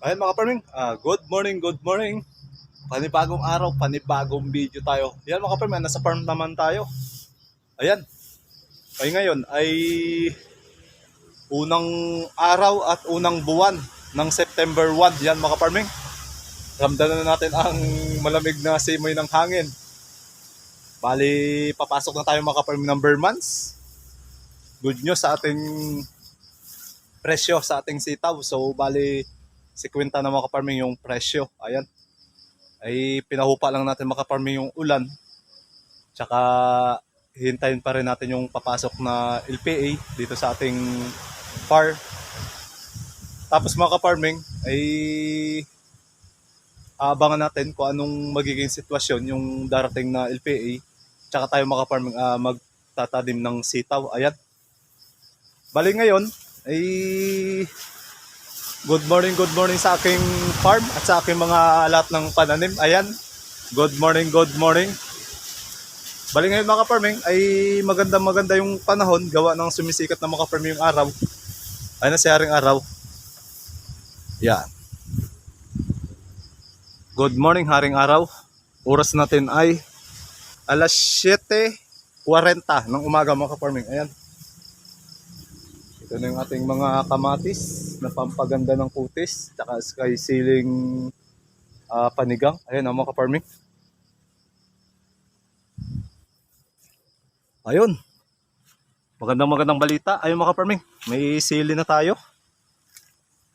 Ayun mga farming, good morning, good morning. Panibagong araw, panibagong video tayo. Yan mga farming, nasa farm naman tayo. Ayan, ay ngayon ay unang araw at unang buwan ng September 1. Yan mga farming, ramdam na natin ang malamig na simoy ng hangin. Bali, papasok na tayo mga farming ng Burr months. Good news sa ating presyo sa ating sitaw. So, bali, 50 na mga farming yung presyo. Ayan. Ay pinahupa lang natin makaparming yung ulan. Tsaka hintayin pa rin natin yung papasok na LPA dito sa ating farm. Tapos mga farming ay aabangan natin kung anong magiging sitwasyon yung darating na LPA. Tsaka tayo mga farming magtatanim ng sitaw. Ayan. Bali ngayon ay good morning sa aking farm at sa aking mga lahat ng pananim. Ayan. Good morning, good morning. Bali ngayon mga farming ay maganda yung panahon gawa ng sumisikat na mga farming yung araw. Ay na si Haring Araw. Yan. Good morning Haring Araw. Oras natin ay alas 7:40 ng umaga mga farming. Ayan. Ito na yung ating mga kamatis na pampaganda ng kutis. Tsaka sky ceiling panigang. Ayan ang mga farming. Ayun. Magandang balita. Ayun mga farming. May sili na tayo.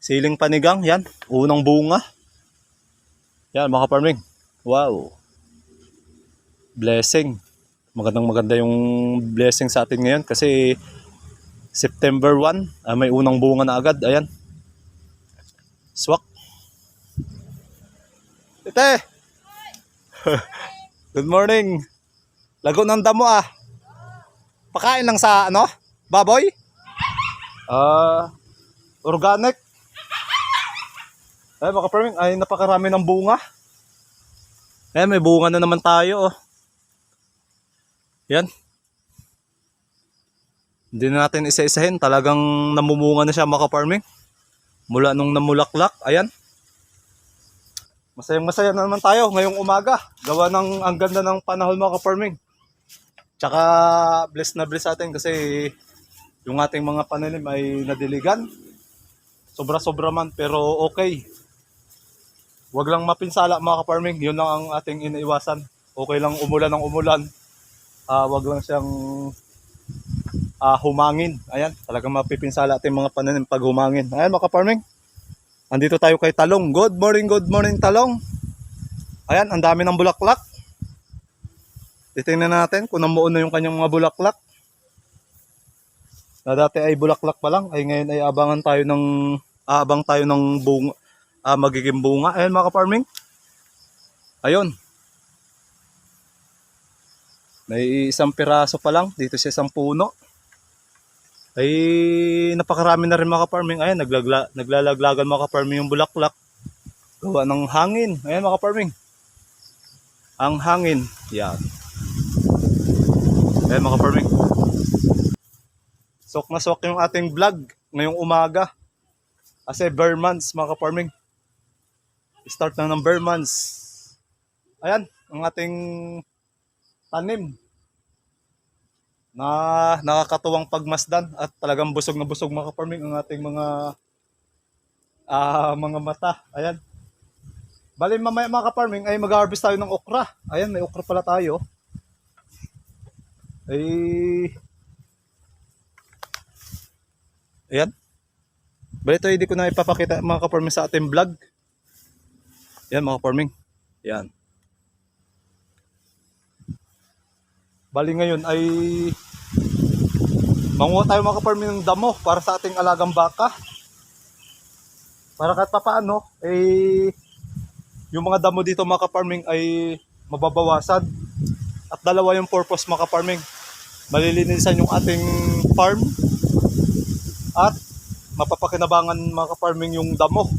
Siling panigang. Yan. Unang bunga. Yan mga farming. Wow. Blessing. Maganda yung blessing sa atin ngayon. Kasi September 1. May unang bunga na agad. Ayan. Swak. Ite. Good morning. Lago ng damo ah. Pakain lang sa ano? Baboy? Organic. Ay mga farming, ay napakarami ng bunga. May bunga na naman tayo oh. Yan. Hindi na natin isa-isahin, talagang namumunga na siya mga farming. Mula nung namulaklak, ayan. Masaya na naman tayo ngayong umaga. Gawa ng ang ganda ng panahon mga farming. Tsaka blessed na blessed atin kasi yung ating mga pananim ay nadiligan. Sobra-sobra man pero okay. Huwag lang mapinsala mga farming, yun lang ang ating iniiwasan. Okay lang umulan ng umulan. Huwag lang siyang humangin. Ayan, talagang mapipinsala ating mga pananim pag humangin. Ayan mga farming. Andito tayo kay Talong. Good morning Talong. Ayan, ang dami ng bulaklak. Titingnan natin kung namuo na yung kanyang mga bulaklak. Na dati ay bulaklak pa lang, ay ngayon ay abang tayo ng bunga, magiging bunga. Ayan mga farming. Ayun. May isang piraso pa lang dito sa isang puno. Ay napakarami na rin mga farming. Ayan, naglalaglagan mga farming yung bulaklak. Gawa ng hangin. Ayan mga farming. Ang hangin. Yan. Ayan mga farming. Sok na sok yung ating vlog ngayong umaga. Kasi Burr months mga farming. Start na ng Burr months. Ayan, ang ating tanim na nakakatuwang pagmasdan at talagang busog na busog mga farming ang ating mga mata. Ayan. Bali mamaya mga farming ay mag-harvest tayo ng okra. Ayan, may okra pala tayo. Ay ayan. Bali ito hindi ko na ipapakita mga ka-farming sa ating vlog. Ayan mga farming. Ayan. Bali ngayon ay manguha tayo mga ka-farming ng damo para sa ating alagang baka. Para kahit papaano yung mga damo dito mga ka-farming ay mababawasan. At dalawa yung purpose mga ka-farming. Malilinisan yung ating farm at mapapakinabangan mga ka-farming yung damo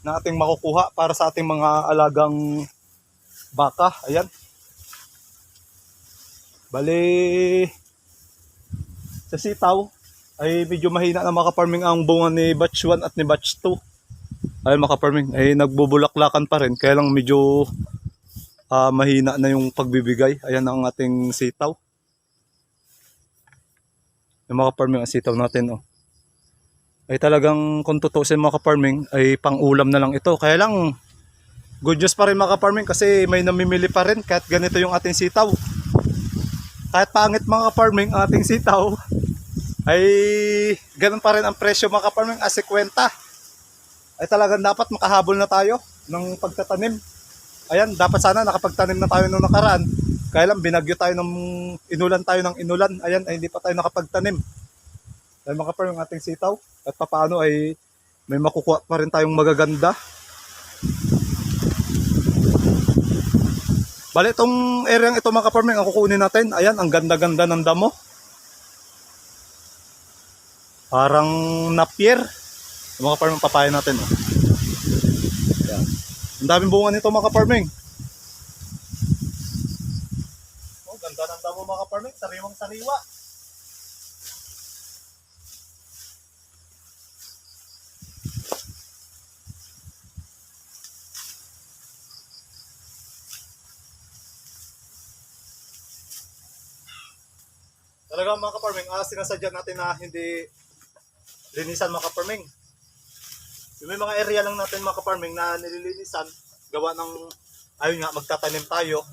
na ating makukuha para sa ating mga alagang baka. Ayan. Bali sa sitaw ay medyo mahina na mga ka-farming ang bunga ni batch 1 at ni batch 2. Ayun mga kaparming, ay nagbubulaklakan pa rin. Kaya lang medyo mahina na yung pagbibigay. Ayan ang ating sitaw. Yung mga kaparming, ang sitaw natin oh. Ay talagang kung tutusin mga kaparming, ay pang ulam na lang ito. Kaya lang, good news pa rin mga kaparming kasi may namimili pa rin kahit ganito yung ating sitaw. Kahit pangit mga kaparming ang ating sitaw, ay ganun pa rin ang presyo mga kaparming, as 50. Ay talagang dapat makahabol na tayo ng pagtatanim. Ayan, dapat sana nakapagtanim na tayo nung nakaraan. Kaya lang binagyo tayo inulan tayo ng inulan. Ayan, ay hindi pa tayo nakapagtanim. Dahil mga kaparming ang ating sitaw. At papaano ay may makukuha pa rin tayong magaganda. Bali, itong area ito mga kaparming, ang kukunin natin. Ayan, ang ganda-ganda ng damo. Parang napier. Mga kaparming, papaya natin. Oh. Ayan. Ang daming bunga nito mga kaparming. Oh, ganda ng damo mga kaparming. Sariwang-sariwa. Talaga mga kaparming, sinasadya natin na hindi linisan mga kaparming. Yung may mga area lang natin mga kaparming na nililinisan, gawa ng, ayun nga, magtatanim tayo.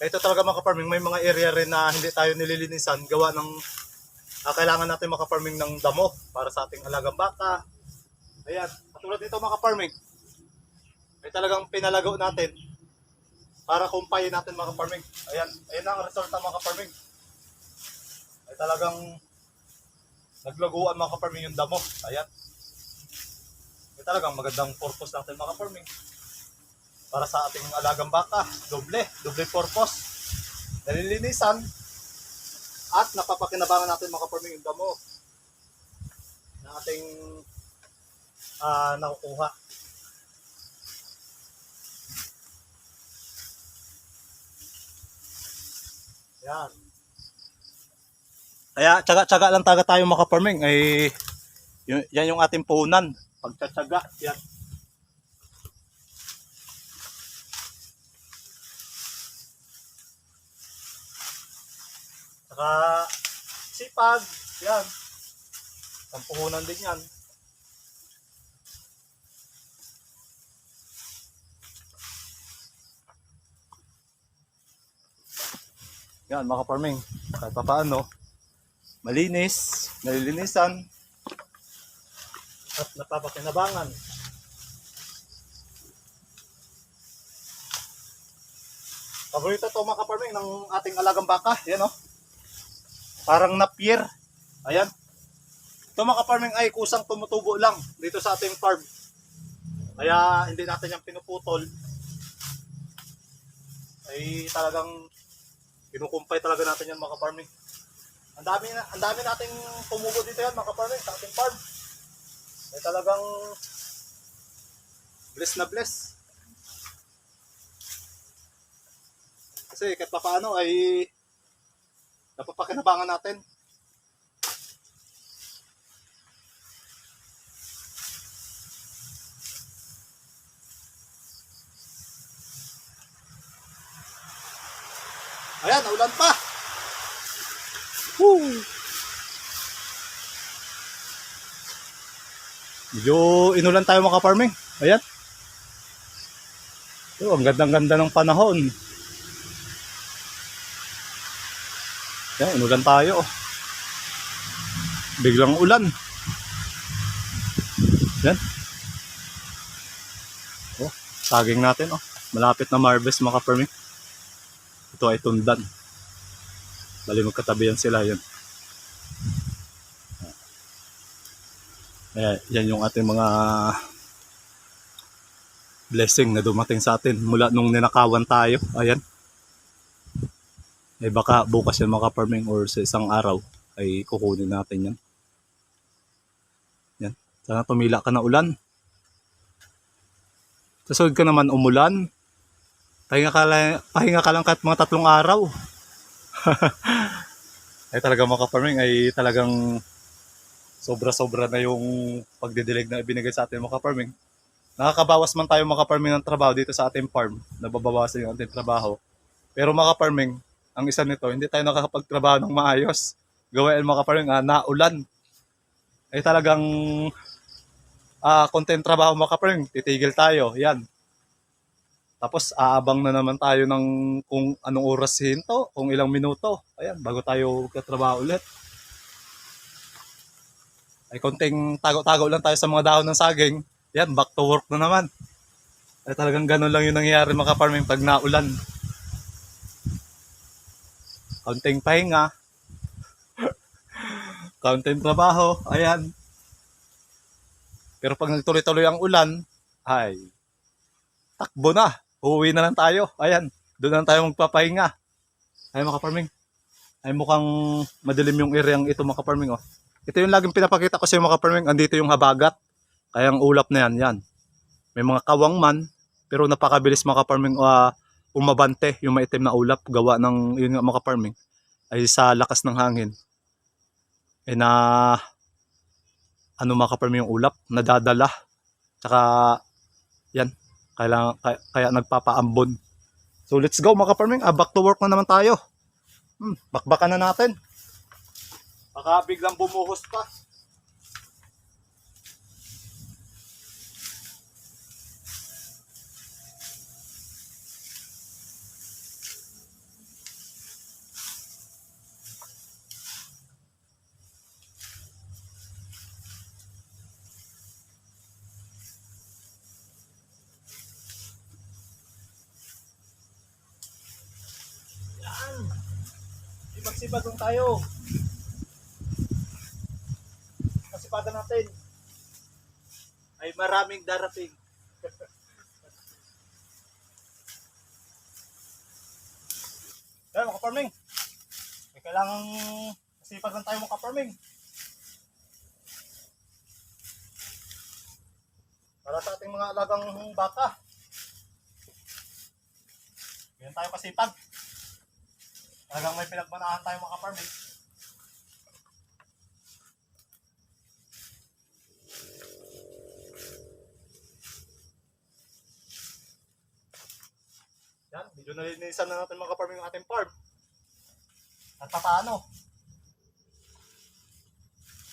Ito talaga mga kaparming, may mga area rin na hindi tayo nililinisan, gawa ng kailangan natin mga kaparming ng damo para sa ating alagang baka. Ayan, katulad nito mga kaparming, ay talagang pinalagaw natin para kumpayin natin mga kaparming. Ayan, ayan ang resulta mga kaparming. Ay talagang naglaguan mga kaparming yung damo. Ayan. Ay talagang magandang purpose natin mga kaparming. Para sa ating alagang baka. Doble purpose. Nalilinisan at napapakinabangan natin mga kaparming yung damo na ating nakukuha. Ayan. Kaya tsaga-tsaga lang taga tayo mga kaparming, ay yan yung ating puhunan, pagtsatsaga, yan. Saka sipag, yan. Ang puhunan din yan. Yan mga kaparming, kahit pa paano, malinis, nalilinisan, at napapakinabangan. Paborito to mga kaparming ng ating alagang baka. Yan o. Parang napier. Ayan. Ito mga kaparming ay kusang tumutubo lang dito sa ating farm. Kaya hindi natin yung pinuputol. Ay talagang kinukumpay talaga natin yan mga kaparming. Ang dami nating tumubo dito yan mga kaparming sa ating farm. Ay talagang bless na bless. Kasi kahit pa paano ay napapakinabangan natin. Ayan, naulan pa. Woo! Medyo inulan tayo mga farming. Ayan. So, ang gandang-ganda ng panahon. Ayan, inulan tayo. Biglang ulan. Ayan. Oh, saging natin. Oh. Malapit na harvest mga farming. Ito ay tundan. Bali magkatabi yan sila yun. Ayan, yan yung ating mga blessing na dumating sa atin mula nung ninakawan tayo. Ayan. Eh baka bukas yan mga farming or sa isang araw ay kukunin natin yan. Yan. Sana tumila ka na ulan. Kasunod ka naman umulan. Pahinga ka lang kahit mga 3 araw. Ay talaga mga farming ay talagang sobra-sobra na yung pagdidilig na ibinigay sa atin mga farming. Nakakabawas man tayo mga farming ng trabaho dito sa ating farm, nababawasan yung ating trabaho. Pero mga farming, ang isa nito, hindi tayo nakakapagtrabaho ng maayos. Gawain mga farming, naulan. Ay talagang content trabaho mga farming, titigil tayo, yan. Tapos aabang na naman tayo ng kung anong oras hinto, kung ilang minuto. Ayan, bago tayo katrabaho ulit. Ay konting tago-tago lang tayo sa mga dahon ng saging. Yan, back to work na naman. Ay talagang ganun lang yung nangyayari mga farming pag naulan. Konting pahinga. Konting trabaho. Ayan. Pero pag nagtuloy-tuloy ang ulan, ay takbo na. Uuwi na lang tayo. Ayan. Doon na lang tayo magpapahinga. Ay mga farming. Ay mukhang madilim yung area ito mga farming. Oh. Ito yung laging pinapakita ko sa mga farming. Andito yung habagat. Kaya ang ulap na yan. Yan. May mga kawang man. Pero napakabilis mga farming umabante yung maitim na ulap. Gawa ng yun nga mga farming. Ay sa lakas ng hangin. Eh na ano mga farming yung ulap. Nadadala. Tsaka yan. Kaya nagpapaambon. So let's go mga farming. Back to work na naman tayo. Bakbakan na natin. Baka biglang bumuhos pa. Yan. Sipag-sipag lang tayo. Kasipagan natin. Ay maraming darating. Kaya mga farming. Kailangan kasipag lang tayo mga farming. Para sa ating mga alagang baka. Ganyan tayo kasipag. Talagang may pinagbanahan tayo mga farming. Yan, medyo nalinisan na natin mga farming yung ating farm. At paano?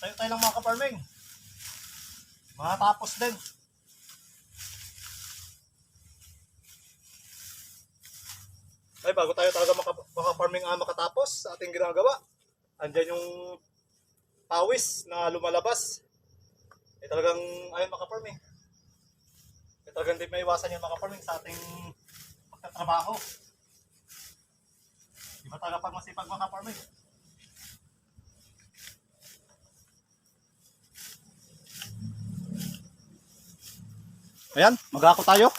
Tayo lang mga farming. Matapos din. Ay, bago tayo talaga maka-farming makatapos sa ating ginagawa. Andyan yung pawis na lumalabas. Ay talagang, ayun maka-farming. Ay talagang di maiwasan yung maka-farming sa ating pagtatrabaho. Di ba talaga pag masipag maka-farming? Ayan, mag-ako tayo.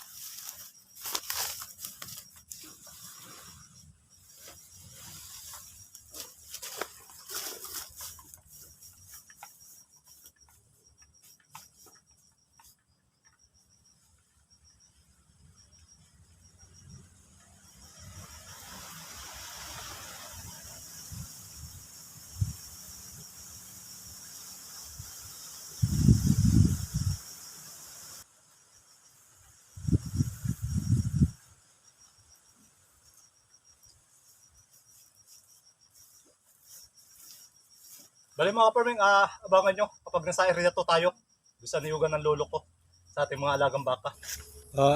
Bali mga farming, abangan nyo kapag nasa area to tayo. Doon sa niyugan ng lolo ko sa ating mga alagang baka.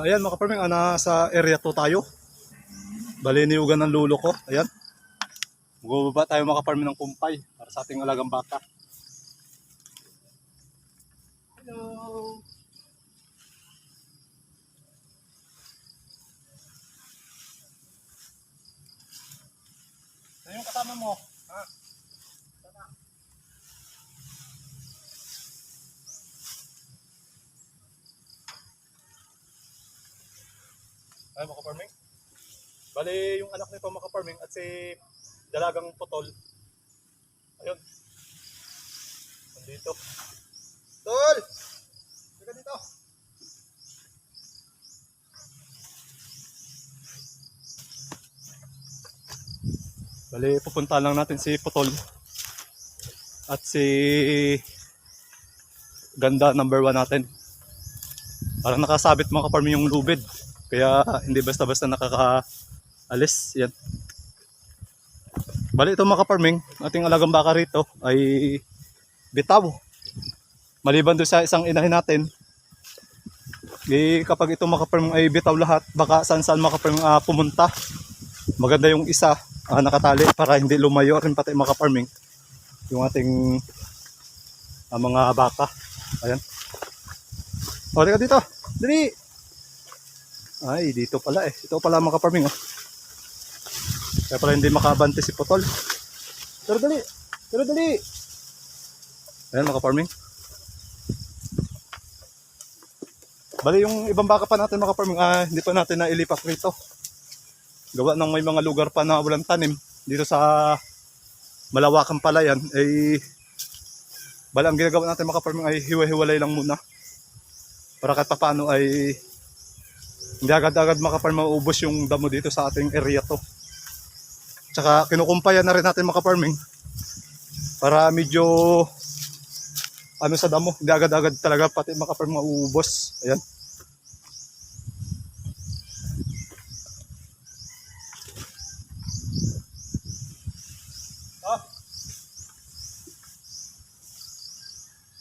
Ayan mga farming, nasa area to tayo. Bali niyugan ng lolo ko. Ayan. Magbababa tayo mga farming ng kumpay para sa ating alagang baka. Hello! Ano yung kasama mo? Ha? Ay mga farming. Bali yung anak nito mga farming at si dalagang putol. Ayun. Nandito. Tol! Sige dito. Bali pupunta lang natin si putol at si ganda number 1 natin. Parang nakasabit mga ka-farming yung lubid. Kaya hindi basta-basta nakakaalis. Yan. Bali ito mga ka-farming, ating alagang baka rito ay bitaw. Maliban doon sa isang inahin natin, kapag ito mga ka-farming ay bitaw lahat, baka saan-saan mga ka-farming pumunta. Maganda yung isa nakatali para hindi lumayo rin pati mga ka-farming yung ating mga baka. Ayan. O, ka dito. Dali. Ay, dito pala eh. Ito pala mga ka-farming. Oh. Kaya pala hindi makabante si Potol. Pero dali. Pero dali. Ayan mga ka-farming. Bali yung ibang baka pa natin mga ka-farming, hindi pa natin nailipat rito. Gawa ng may mga lugar pa na walang tanim. Dito sa Malawakan Palayan, bali ang ginagawa natin mga ka-farming ay hiwa-hiwalay lang muna. Para kahit paano ay hindi agad-agad mga ka-farming maubos yung damo dito sa ating area to. Tsaka kinukumpayan na rin natin mga ka-farming para medyo sa damo, hindi agad-agad talaga pati mga ka-farming maubos. Ayan.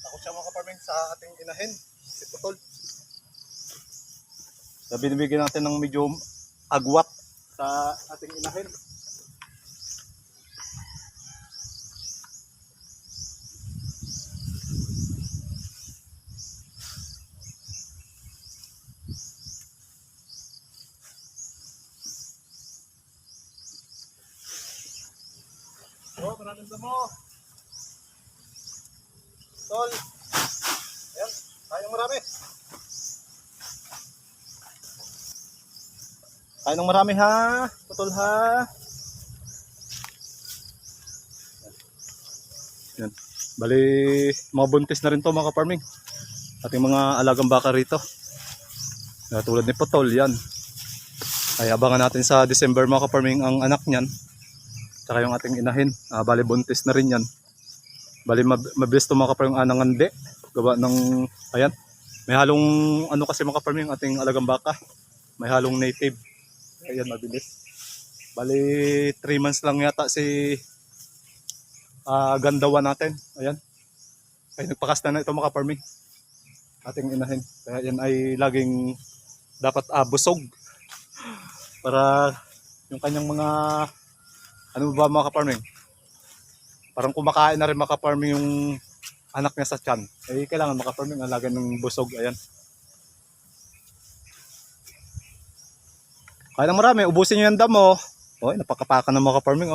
Takot siya mga ka-farming sa ating inahin, si Putol. So, binibigyan natin ng medyo agwat sa ating inahin. Oh, maraming damo. Tol. Ayan, kayang marami. Kaya ng marami ha, Putol ha. Yan. Bali, mga buntis na rin to mga ka-farming. Ating mga alagang baka rito. Tulad ni Putol, yan. Ay abangan natin sa December mga ka-farming ang anak niyan. Tsaka yung ating inahin. Bali, buntis na rin yan. Bali, mabilis to mga ka-farming nangandi. Gawa ng, ayan. May halong, kasi mga ka-farming, ating alagang baka. May halong native. Ayan, mabilis. Bali, 3 months lang yata si gandawan natin. Ayan. Ay, nagpakasta na ito mga ka-farming. Ating inahin. Kaya yan ay laging dapat busog. Para yung kanyang mga, mga ka-farming? Parang kumakain na rin mga ka-farming yung anak niya sa tiyan. Kailangan mga ka-farming lagyan ng busog. Ayan. Kaya ng marami, ubusin nyo yung damo. Napakapakan ng mga ka-farming.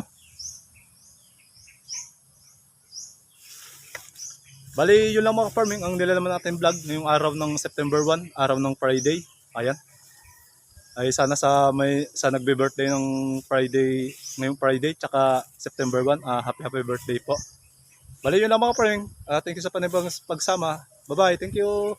Bali, yun lang mga ka-farming. Ang nilalaman natin vlog ngayong araw ng September 1, araw ng Friday. Ayan. Ay sana sa nagbe-birthday ng Friday, ngayong Friday, tsaka September 1, happy birthday po. Bali, yun lang mga ka-farming. Thank you sa panibang pagsama. Bye-bye. Thank you.